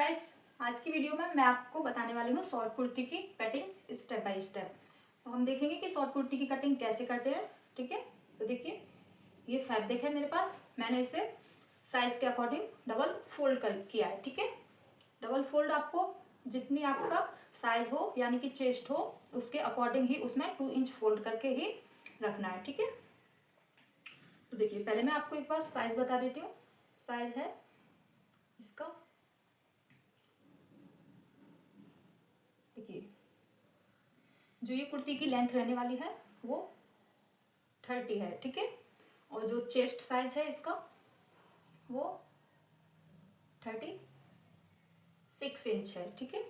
Guys, आज की video में मैं आपको बताने वाली हूँ शॉर्ट कुर्ती की कटिंग स्टेप बाय स्टेप। तो हम देखेंगे कि शॉर्ट कुर्ती की कटिंग कैसे करते हैं। ठीक है, तो देखिए ये फैब्रिक है मेरे पास, मैंने इसे साइज के अकॉर्डिंग डबल फोल्ड कर किया है। ठीक है, डबल फोल्ड आपको जितनी आपका साइज हो यानी कि चेस्ट हो उसके अकॉर्डिंग ही उसमें 2 इंच फोल्ड करके ही रखना है। ठीक है, तो देखिए पहले मैं आपको एक बार साइज बता देती हूँ। साइज है इसका, देखिए जो ये कुर्ती की लेंथ रहने वाली है वो 30 है। ठीक है, और जो चेस्ट साइज है इसका वो 36 इंच है। ठीक है,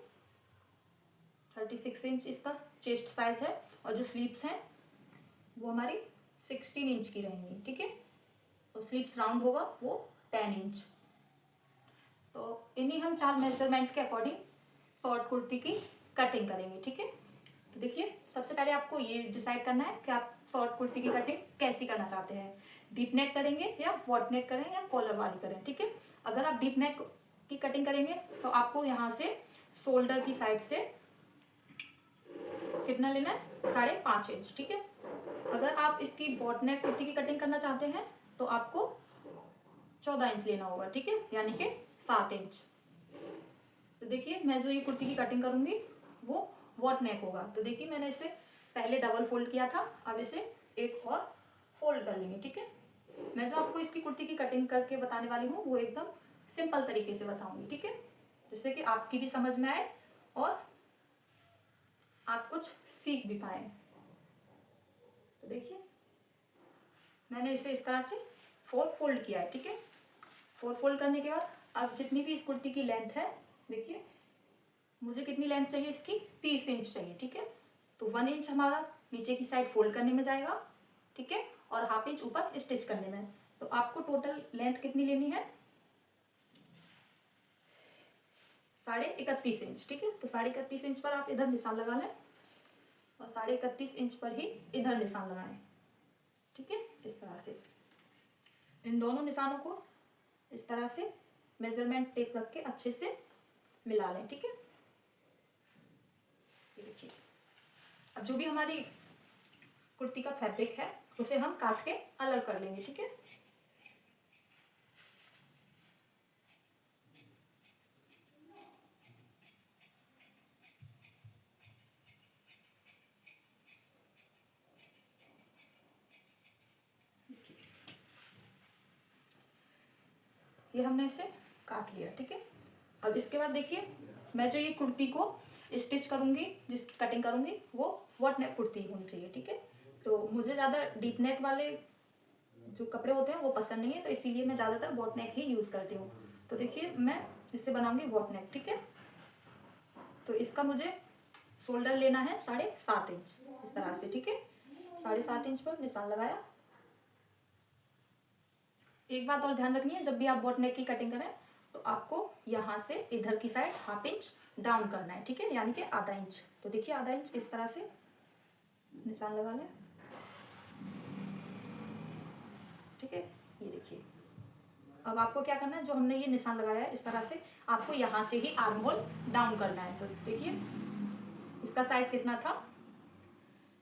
36 इंच इसका चेस्ट साइज है, और जो स्लीव्स हैं वो हमारी 16 इंच की रहेंगी। ठीक है, और स्लीव्स राउंड होगा वो 10 इंच। तो इन्हीं हम 4 मेजरमेंट के अकॉर्डिंग शॉर्ट कुर्ती की कटिंग करेंगे। ठीक है, तो देखिए सबसे पहले आपको ये डिसाइड करना है कि आप शॉर्ट कुर्ती की कटिंग कैसी करना चाहते हैं। डीप नेक करेंगे या बॉट नेक करें या कॉलर वाली करें। ठीक है, अगर आप डीप नेक की कटिंग करेंगे तो आपको यहाँ से शोल्डर की साइड से कितना लेना है, 5.5 इंच। ठीक है, अगर आप इसकी बॉट नेक कुर्ती की कटिंग करना चाहते हैं तो आपको 14 इंच लेना होगा। ठीक है, यानी कि 7 इंच। तो देखिए मैं जो ये कुर्ती की कटिंग करूंगी वो वॉट नेक होगा। तो देखिए मैंने इसे पहले डबल फोल्ड किया था, अब इसे एक और फोल्ड कर लेंगे। ठीक है, मैं जो आपको इसकी कुर्ती की कटिंग करके बताने वाली हूँ वो एकदम सिंपल तरीके से बताऊंगी। ठीक है, जिससे कि आपकी भी समझ में आए और आप कुछ सीख भी पाए। तो देखिए मैंने इसे इस तरह से 4 फोल्ड किया है। ठीक है, 4 फोल्ड करने के बाद अब जितनी भी इस कुर्ती की लेंथ है, देखिए मुझे कितनी लेंथ चाहिए इसकी, 30 इंच चाहिए। ठीक है, तो 1 इंच हमारा नीचे की साइड फोल्ड करने में जाएगा। ठीक है, और हाफ इंच ऊपर स्टिच करने में। तो आपको टोटल लेंथ कितनी लेनी है, 31.5 इंच। ठीक है, तो 31.5 इंच पर आप इधर निशान लगा लें और 31.5 इंच पर ही इधर निशान लगाएं। ठीक है, इस तरह से इन दोनों निशानों को इस तरह से मेजरमेंट टेप रख के अच्छे से मिला लें। ठीक है, ये देखिए अब जो भी हमारी कुर्ती का फैब्रिक है उसे हम काट के अलग कर लेंगे। ठीक है, ये हमने इसे काट लिया। ठीक है, अब इसके बाद देखिए मैं जो ये कुर्ती को स्टिच करूंगी, जिसकी कटिंग करूंगी वो वॉट नेक कुर्ती होनी चाहिए। ठीक है, तो मुझे ज़्यादा डीप नेक वाले जो कपड़े होते हैं वो पसंद नहीं है, तो इसीलिए मैं ज़्यादातर वॉट नेक ही यूज़ करती हूँ। तो देखिए मैं इससे बनाऊंगी वॉट नेक। ठीक है, तो इसका मुझे शोल्डर लेना है 7.5 इंच इस तरह से। ठीक है, 7.5 इंच पर निशान लगाया। एक बात और ध्यान रखनी है, जब भी आप बॉट नेक की कटिंग करें तो आपको यहाँ से इधर की साइड हाफ इंच डाउन करना है। ठीक है, यानी कि आधा इंच। तो देखिए आधा इंच इस तरह से निशान लगा लें। ठीक है, ये देखिए अब आपको क्या करना है, जो हमने ये निशान लगाया है इस तरह से आपको यहाँ से ही आर्म होल डाउन करना है। तो देखिए इसका साइज कितना था,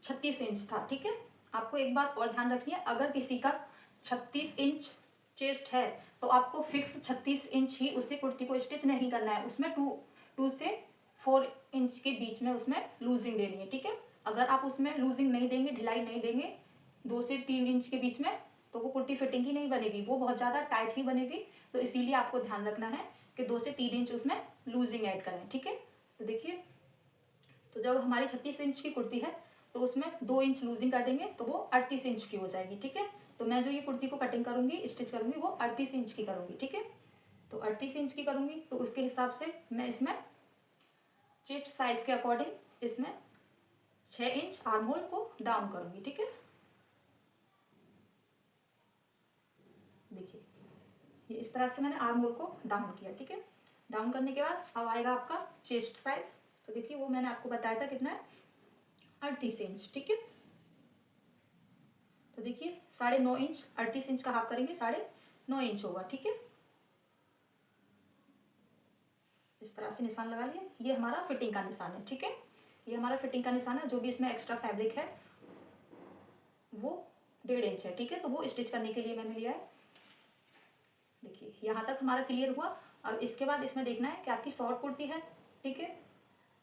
36 इंच था। ठीक है, आपको एक बात और ध्यान रखनी है, अगर किसी का 36 इंच चेस्ट है तो आपको फिक्स 36 इंच ही उससे कुर्ती को स्टिच नहीं करना है, उसमें 2 से 4 इंच के बीच में उसमें लूजिंग देनी है। ठीक है, अगर आप उसमें लूजिंग नहीं देंगे, ढिलाई नहीं देंगे 2 से 3 इंच के बीच में, तो वो कुर्ती फिटिंग ही नहीं बनेगी, वो बहुत ज़्यादा टाइट ही बनेगी। तो इसीलिए आपको ध्यान रखना है कि 2 से 3 इंच उसमें लूजिंग ऐड करें। ठीक है, तो देखिए तो जब हमारी 36 इंच की कुर्ती है तो उसमें 2 इंच लूजिंग कर देंगे तो वो 38 इंच की हो जाएगी। ठीक है, तो मैं जो ये कुर्ती को कटिंग करूंगी, स्टिच करूंगी, वो 38 इंच की करूंगी। ठीक है, तो 38 इंच की करूंगी तो उसके हिसाब से मैं इसमें चेस्ट साइज के अकॉर्डिंग इसमें 6 इंच आर्म होल को डाउन करूंगी। ठीक है, देखिए ये इस तरह से मैंने आर्म होल को डाउन किया। ठीक है, डाउन करने के बाद अब आएगा आपका चेस्ट साइज। तो देखिए वो मैंने आपको बताया था कितना है, 38 इंच। ठीक है, तो देखिए 9.5 इंच, 38 इंच का हाफ करेंगे 9.5 इंच होगा। ठीक है, इस तरह से निशान लगा लिए। ये हमारा फिटिंग का निशान है, ठीक है, ये हमारा फिटिंग का निशान है। जो भी इसमें एक्स्ट्रा फैब्रिक है वो 1.5 इंच है, ठीक है, तो वो स्टिच करने के लिए मैंने लिया है। देखिए यहाँ तक हमारा क्लियर हुआ। अब इसके बाद इसमें देखना है कि आपकी शॉर्ट कुर्ती है, ठीक है,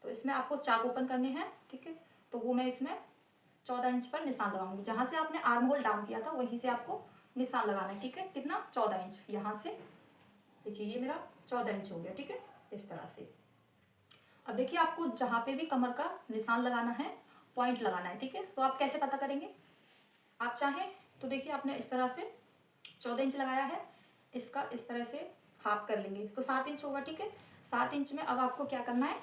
तो इसमें आपको चाक ओपन करने हैं, ठीक है, तो वो मैं इसमें 14 इंच पर निशान लगाऊंगी। जहाँ से आपने आर्म होल डाउन किया था वहीं से आपको निशान लगाना है, ठीक है, कितना 14 इंच। यहाँ से देखिए ये मेरा 14 इंच हो गया, ठीक है, इस तरह से। अब देखिए आपको जहाँ पे भी कमर का निशान लगाना है पॉइंट लगाना है, ठीक है, तो आप कैसे पता करेंगे। आप चाहें तो देखिए आपने इस तरह से 14 इंच लगाया है, इसका इस तरह से हाफ कर लेंगे तो 7 इंच होगा, ठीक है। 7 इंच में अब आपको क्या करना है,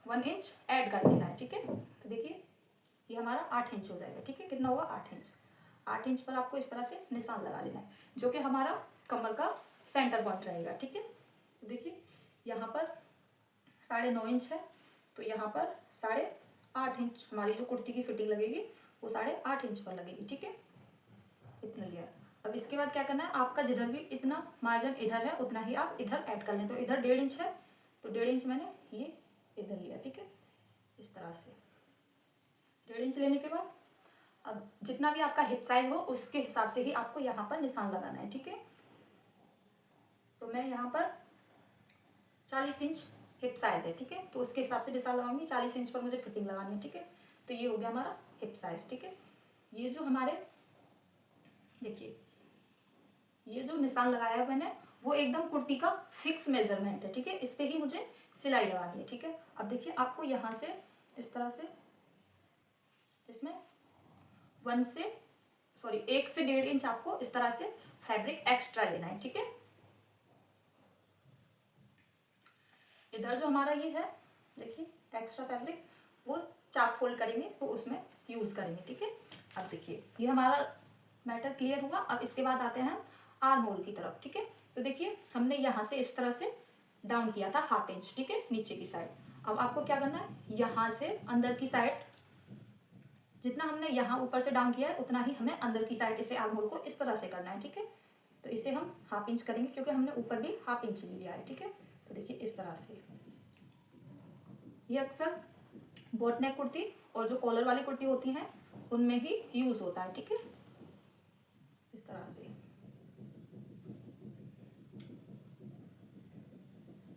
1 इंच ऐड कर देना है, ठीक है। तो देखिए ये हमारा 8 इंच हो जाएगा, ठीक है, कितना होगा 8 इंच। 8 इंच पर आपको इस तरह से निशान लगा लेना है जो कि हमारा कमर का सेंटर पॉइंट रहेगा, ठीक है। तो देखिए यहाँ पर 9.5 इंच है, तो यहाँ पर 8.5 इंच हमारी जो कुर्ती की फिटिंग लगेगी वो 8.5 इंच पर लगेगी, ठीक है, इतना लिया। अब इसके बाद क्या करना है, आपका जिधर भी इतना मार्जिन इधर है उतना ही आप इधर ऐड कर लें। तो इधर 1.5 इंच है, तो 1.5 इंच मैंने ये इधर लिया, ठीक है, इस तरह से 1.5 इंच लेने के बाद अब जितना भी आपका हिप साइज हो उसके हिसाब से ही आपको यहाँ पर निशान लगाना है, ठीक है। तो मैं यहाँ पर 40 इंच हिप साइज है, ठीक है, तो उसके हिसाब से निशान लगाऊंगी। 40 इंच पर मुझे फिटिंग लगानी है, ठीक है। तो ये हो गया हमारा हिप साइज, ठीक है। ये जो हमारे देखिए ये जो निशान लगाया है मैंने वो एकदम कुर्ती का फिक्स मेजरमेंट है, ठीक है, इस पे ही मुझे सिलाई लगानी है, ठीक है। अब देखिए आपको यहाँ से इस तरह से इसमें 1 से 1 इंच आपको इस तरह से फैब्रिक एक्स्ट्रा लेना है, ठीक है। इधर जो हमारा ये है देखिए एक्स्ट्रा फैब्रिक वो चाक फोल्ड करेंगे तो उसमें यूज करेंगे, ठीक है। अब देखिए ये हमारा मैटर क्लियर हुआ। अब इसके बाद आते हैं हम आर्म होल की तरफ, ठीक है। तो देखिए हमने यहाँ से इस तरह से डाउन किया था 1/2 इंच, ठीक है, नीचे की साइड। अब आपको क्या करना है, यहाँ से अंदर की साइड जितना हमने यहाँ ऊपर से डाउन किया है उतना ही हमें अंदर की साइड इसे आर्म होल को इस तरह से करना है, ठीक है। तो इसे हम 1/2 इंच करेंगे क्योंकि हमने ऊपर भी 1/2 इंच लिया है, ठीक है। तो देखिए इस तरह से ये अक्सर बोट नेक कुर्ती और जो कॉलर वाली कुर्ती होती हैं उनमें ही यूज होता है, ठीक है, इस तरह से।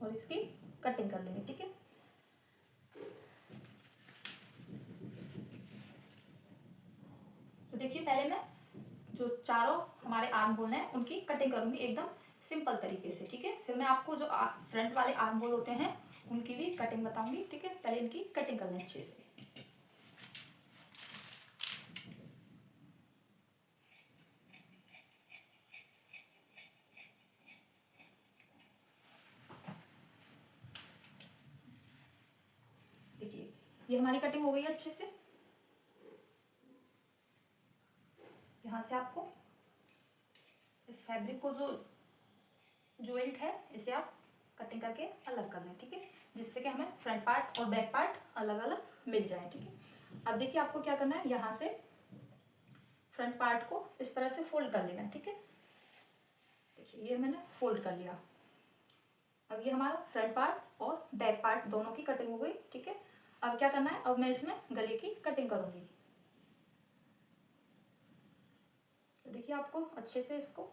और इसकी कटिंग कर लेंगे, ठीक है। तो देखिए पहले मैं जो चारों हमारे आर्म होल हैं उनकी कटिंग करूंगी एकदम सिंपल तरीके से, ठीक है। फिर मैं आपको जो फ्रंट वाले आर्म होल होते हैं उनकी भी कटिंग बताऊंगी, ठीक है। पहले इनकी कटिंग कर लें अच्छे से। देखिए ये हमारी कटिंग हो गई है अच्छे से। यहाँ से आपको इस फैब्रिक को जो जॉइंट है इसे आप कटिंग करके अलग कर लें, ठीक है, जिससे कि हमें फ्रंट पार्ट और बैक पार्ट अलग अलग मिल जाए, ठीक है। अब देखिए आपको क्या करना है, यहाँ से फ्रंट पार्ट को इस तरह से फोल्ड कर लेना है, ठीक है। देखिए ये मैंने फोल्ड कर लिया। अब ये हमारा फ्रंट पार्ट और बैक पार्ट दोनों की कटिंग हो गई, ठीक है। अब क्या करना है, अब मैं इसमें गले की कटिंग करूंगी। तो देखिए आपको अच्छे से इसको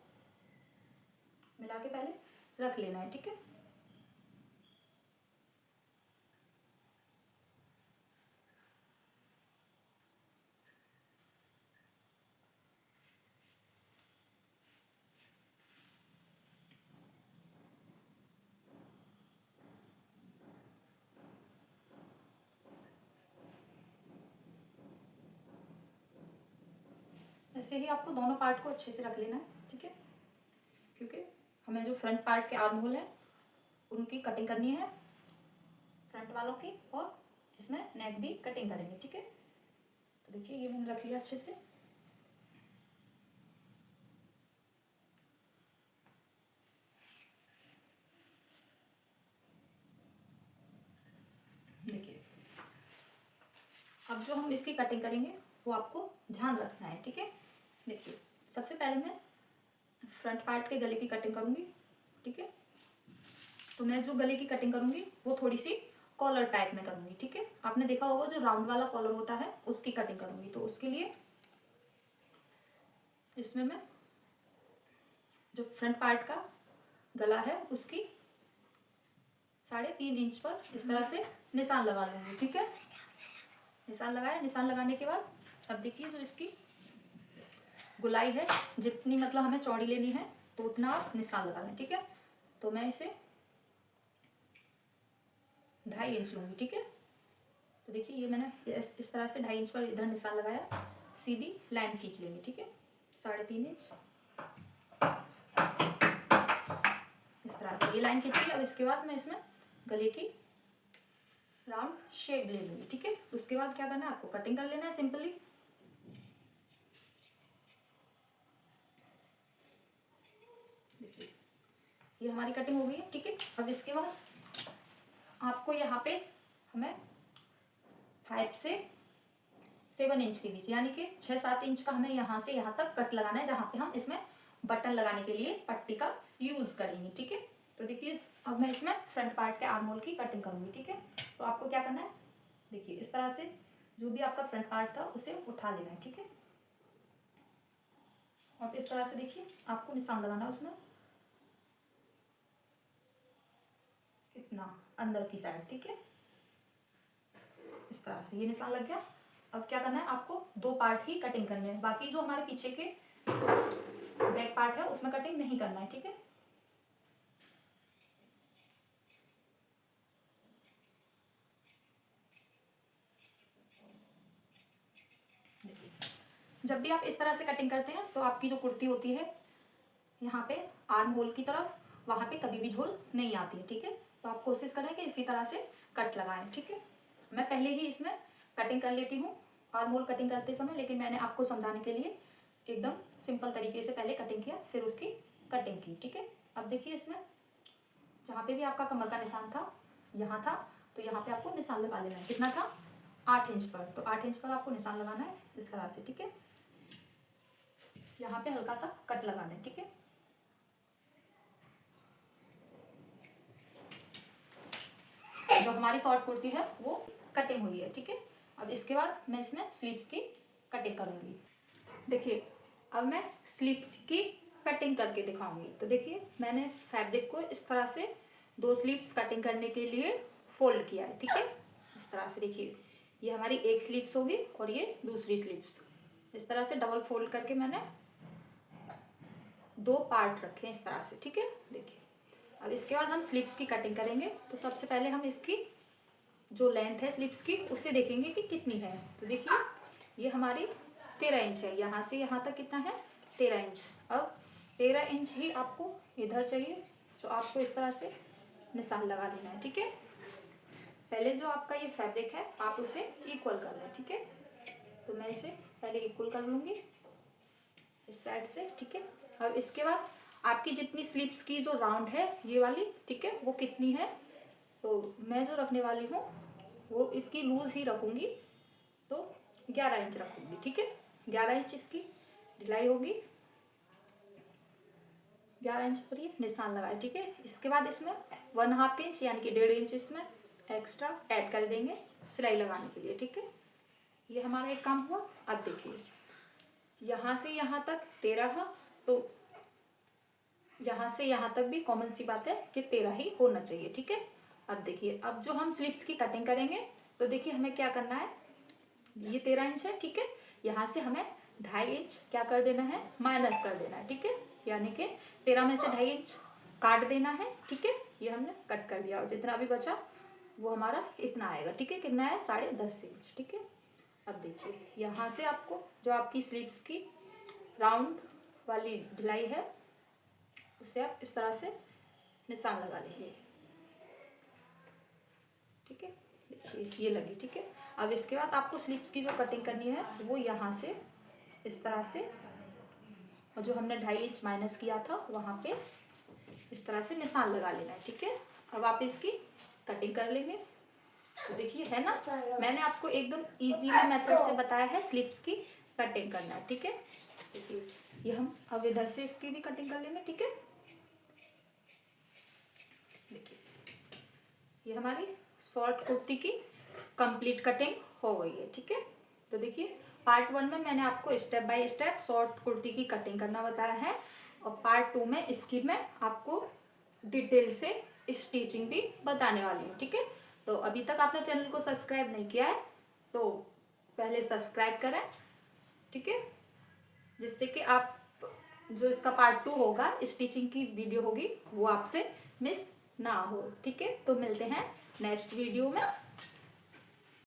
मिला के पहले रख लेना है, ठीक है। ऐसे ही आपको दोनों पार्ट को अच्छे से रख लेना है, ठीक है, क्योंकि हमें जो फ्रंट पार्ट के आर्म होल है उनकी कटिंग करनी है, फ्रंट वालों की, और इसमें नेक भी कटिंग करेंगे, ठीक है। तो देखिए ये मैंने रख लिया अच्छे से। देखिए अब जो हम इसकी कटिंग करेंगे वो आपको ध्यान रखना है, ठीक है। देखिए सबसे पहले मैं फ्रंट पार्ट के गले की कटिंग करूंगी, ठीक है। तो मैं जो गले की कटिंग करूंगी वो थोड़ी सी कॉलर टाइप में करूंगी, ठीक है। आपने देखा होगा जो राउंड वाला कॉलर होता है उसकी कटिंग करूंगी। तो उसके लिए इसमें मैं जो फ्रंट पार्ट का गला है उसकी 3.5 इंच पर इस तरह से निशान लगा लूंगी, ठीक है। निशान लगाया, निशान लगाने के बाद अब देखिए जो इसकी गुलाई है, जितनी मतलब हमें चौड़ी लेनी है तो उतना आप निशान लगा लें, ठीक है। तो मैं इसे 2.5 इंच लूंगी, ठीक है। तो देखिए ये मैंने इस तरह से 2.5 इंच पर इधर निशान लगाया, सीधी लाइन खींच लेंगे, ठीक है। 3.5 इंच इस तरह से ये लाइन खींची। अब इसके बाद मैं इसमें गले की राउंड शेप ले लूंगी, ठीक है। उसके बाद क्या करना है, आपको कटिंग कर लेना है सिंपली। देखिए ये हमारी कटिंग हो गई है, ठीक है। अब इसके बाद आपको यहाँ पे हमें 5 से 7 इंच के बीच यानी कि 6-7 इंच का हमें यहाँ से यहाँ तक कट लगाना है, जहाँ पे हम इसमें बटन लगाने के लिए पट्टी का यूज करेंगे, ठीक है। तो देखिए अब मैं इसमें फ्रंट पार्ट के आर्म होल की कटिंग करूंगी, ठीक है। तो आपको क्या करना है, देखिए इस तरह से जो भी आपका फ्रंट पार्ट था उसे उठा लेना है, ठीक है। और इस तरह से देखिए आपको निशान लगाना है उसमें इतना अंदर की साइड, ठीक है। इस तरह से ये निशान लग गया। अब क्या करना है, आपको 2 पार्ट ही कटिंग करने हैं, बाकी जो हमारे पीछे के बैक पार्ट है उसमें कटिंग नहीं करना है, ठीक है। जब भी आप इस तरह से कटिंग करते हैं तो आपकी जो कुर्ती होती है यहाँ पे आर्म होल की तरफ, वहाँ पे कभी भी झोल नहीं आती है, ठीक है। तो आप कोशिश करें कि इसी तरह से कट लगाएं, ठीक है। मैं पहले ही इसमें कटिंग कर लेती हूँ आर्म होल कटिंग करते समय, लेकिन मैंने आपको समझाने के लिए एकदम सिंपल तरीके से पहले कटिंग किया फिर उसकी कटिंग की, ठीक है। अब देखिए इसमें जहाँ पे भी आपका कमर का निशान था, यहाँ था, तो यहाँ पे आपको निशान लगा लेना है। कितना था, 8 इंच पर। तो 8 इंच पर आपको निशान लगाना है इस तरह से, ठीक है। यहाँ पे हल्का सा कट लगाना है, ठीक है। जो हमारी शॉर्ट कुर्ती है वो कटिंग हुई है, ठीक है। अब इसके बाद मैं इसमें स्लीव्स की कटिंग करूंगी। देखिए अब मैं स्लीव्स की कटिंग करके दिखाऊंगी। तो देखिए मैंने फैब्रिक को इस तरह से 2 स्लीव्स कटिंग करने के लिए फोल्ड किया है, ठीक है। इस तरह से देखिए ये हमारी एक स्लीव्स होगी और ये दूसरी स्लीव्स। इस तरह से डबल फोल्ड करके मैंने 2 पार्ट रखे हैं इस तरह से, ठीक है। देखिए अब इसके बाद हम स्लीव्स की कटिंग करेंगे। तो सबसे पहले हम इसकी जो लेंथ है स्लीव्स की उससे देखेंगे कि कितनी है। तो देखिए ये हमारी 13 इंच है, यहाँ से यहाँ तक कितना है, 13 इंच। अब 13 इंच ही आपको इधर चाहिए, तो आपको इस तरह से निशान लगा देना है, ठीक है। पहले जो आपका ये फैब्रिक है आप उसे इक्वल कर लें, ठीक है। तो मैं इसे पहले इक्वल कर लूँगी इस साइड से, ठीक है। अब इसके बाद आपकी जितनी स्लीव्स की जो राउंड है ये वाली, ठीक है, वो कितनी है, तो मैं जो रखने वाली हूँ वो इसकी लूज ही रखूँगी, तो 11 इंच रखूँगी, ठीक है। 11 इंच इसकी ढिलाई होगी, 11 इंच पर ये निशान लगाए, ठीक है। इसके बाद इसमें 1/2 इंच यानी कि 1.5 इंच इसमें एक्स्ट्रा ऐड कर देंगे सिलाई लगाने के लिए, ठीक है। ये हमारा एक काम हुआ। अब देखिए यहाँ से यहाँ तक 13 है, तो यहाँ से यहाँ तक भी कॉमन सी बात है कि 13 ही होना चाहिए, ठीक है। अब देखिए अब जो हम स्लीव्स की कटिंग करेंगे तो देखिए हमें क्या करना है, ये 13 इंच है, ठीक है। यहाँ से हमें 2.5 इंच क्या कर देना है, माइनस कर देना है, ठीक है। यानी कि 13 में से 2.5 इंच काट देना है, ठीक है। ये हमने कट कर दिया और जितना भी बचा वो हमारा इतना आएगा, ठीक है। कितना है, 10.5 इंच, ठीक है। अब देखिए यहाँ से आपको जो आपकी स्लीव्स की राउंड वाली ढिलाई है उससे आप इस तरह से निशान लगा लेंगे, ठीक है। देखिए ये लगी, ठीक है। अब इसके बाद आपको स्लीव्स की जो कटिंग करनी है वो यहाँ से इस तरह से, और जो हमने 2.5 इंच माइनस किया था वहाँ पे इस तरह से निशान लगा लेना है, ठीक है। अब आप इसकी कटिंग कर लेंगे। तो देखिए है ना, मैंने आपको एकदम इजीली मेथड से बताया है स्लीव्स की कटिंग करना है, ठीक है। देखिए ये हम अब इधर से इसकी भी कटिंग कर लेंगे, ठीक है। देखिए ये हमारी शॉर्ट कुर्ती की कंप्लीट कटिंग हो गई है। ठीक है, तो देखिए पार्ट 1 में मैंने आपको step by step short kurti की कटिंग करना बताया है, और पार्ट 2 में इसकी मैं आपको डिटेल से स्टिचिंग भी बताने वाली हूँ। ठीक है, तो अभी तक आपने चैनल को सब्सक्राइब नहीं किया है तो पहले सब्सक्राइब करें। ठीक है, जिससे कि आप जो इसका पार्ट 2 होगा, स्टिचिंग की वीडियो होगी, वो आपसे मिस ना हो। ठीक है, तो मिलते हैं नेक्स्ट वीडियो में।